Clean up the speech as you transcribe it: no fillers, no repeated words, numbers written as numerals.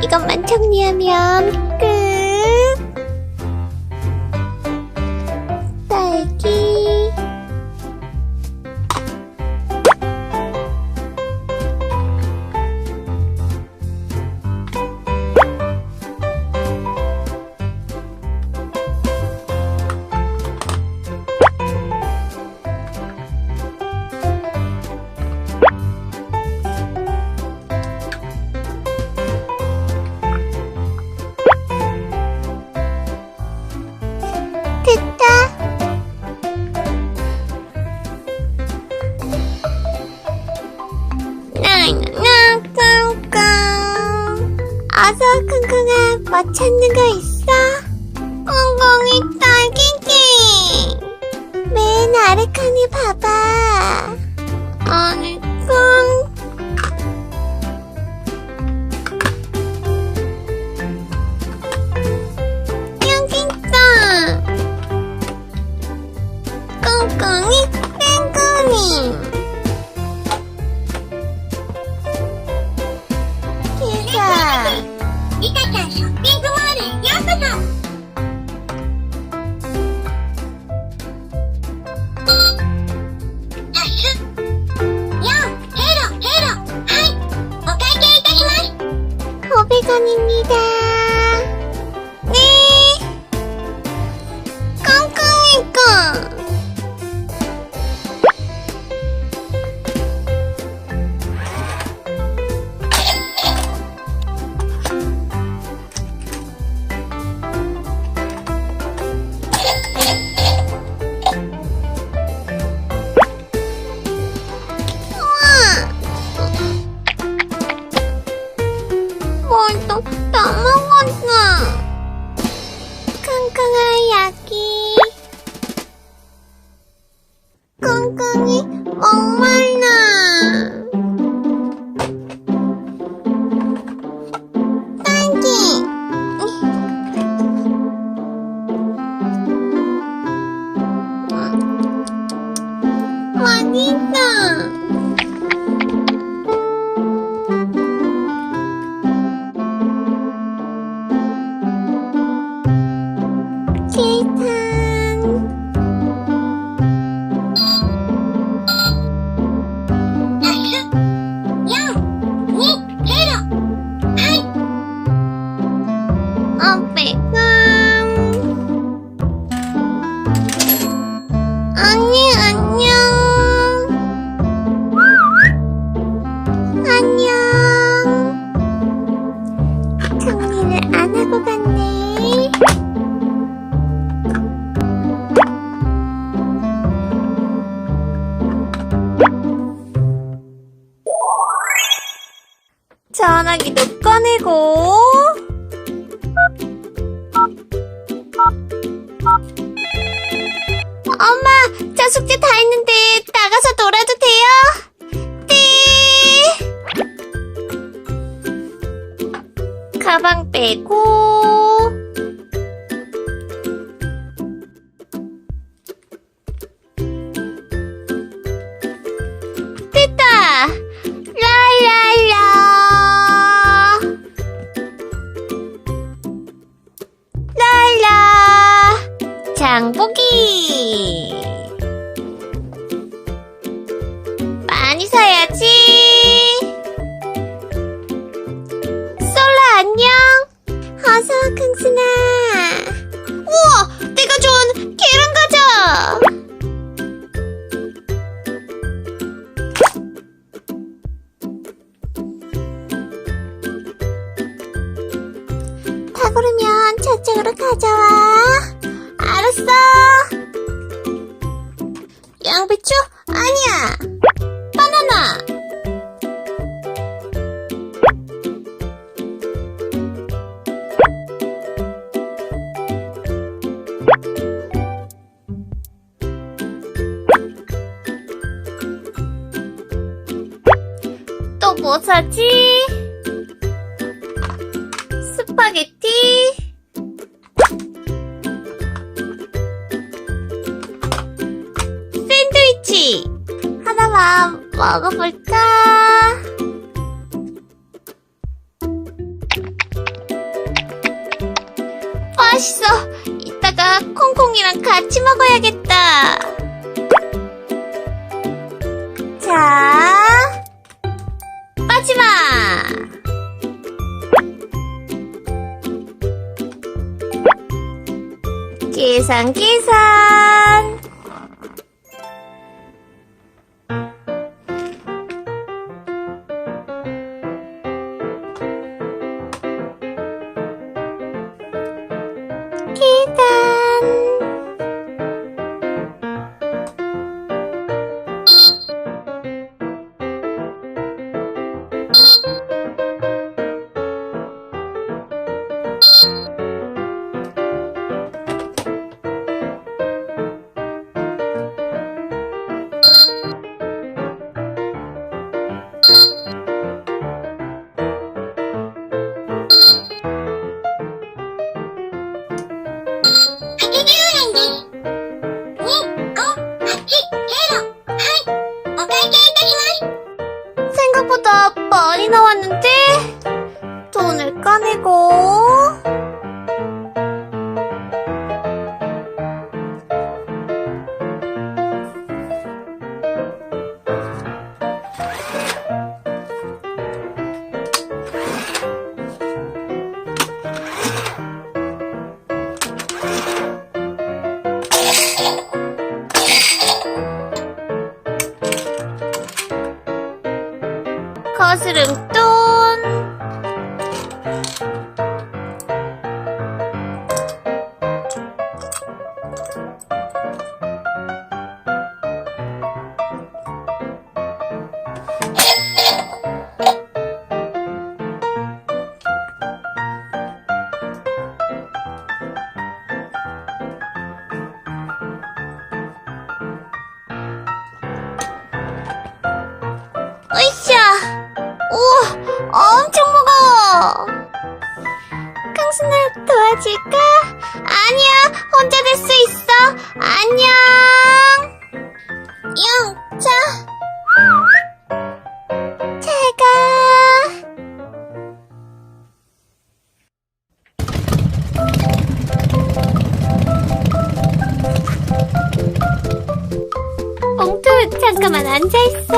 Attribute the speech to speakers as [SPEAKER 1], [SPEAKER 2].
[SPEAKER 1] 이것만 정리하면 끝. 딸기. 됐다. 깡깡깡. 어서 킁킁아, 뭐 찾는 거 있어? 꽁꽁이 딸기기. 맨 아래 칸에 봐봐. 아니, 여기 있다. 꽁꽁이 땡꽁이. 기사.
[SPEAKER 2] リカちゃんショッピングモールへようこそ。タス。4、ヘロ、ヘロ。はい。お会計いたします。
[SPEAKER 1] 500원입니다. 네. 꽁꽁이꺼. 뭘 또 다 먹었어. 콩콩아 여기. 콩콩이 목말라. 딸기. 맛있다. 계산.
[SPEAKER 2] タス。4、2、ヘロ。はい。
[SPEAKER 1] 500원. 언니 안녕. 안녕. 정리를 안 하고 갔네. 전화기도 꺼내고. 엄마, 저 숙제 다 했는데 나가서 놀아도 돼요? 네. 가방 빼고. 됐다. 랄랄라. 랄라. 장보기. 많이 사야지. 솔라 안녕. 어서 킁스나. 우와, 내가 좋아하는 계란 과자. 다 고르면 저쪽으로 가져와. 알았어. 양배추? 아니야. 바나나. 또 뭐 사지? 스파게티. 샌드위치. 하나만 먹어볼까? 맛있어. 이따가 콩콩이랑 같이 먹어야겠다. 자, 빠지마. 계산. 생각보다 많이 나왔는데? 돈을 꺼내고. 거스름돈. 으쌰. 우와, 엄청 무거워. 강순아, 도와줄까? 아니야, 혼자 될 수 있어. 안녕. 영차. 잘 가. 봉투, 잠깐만 앉아있어.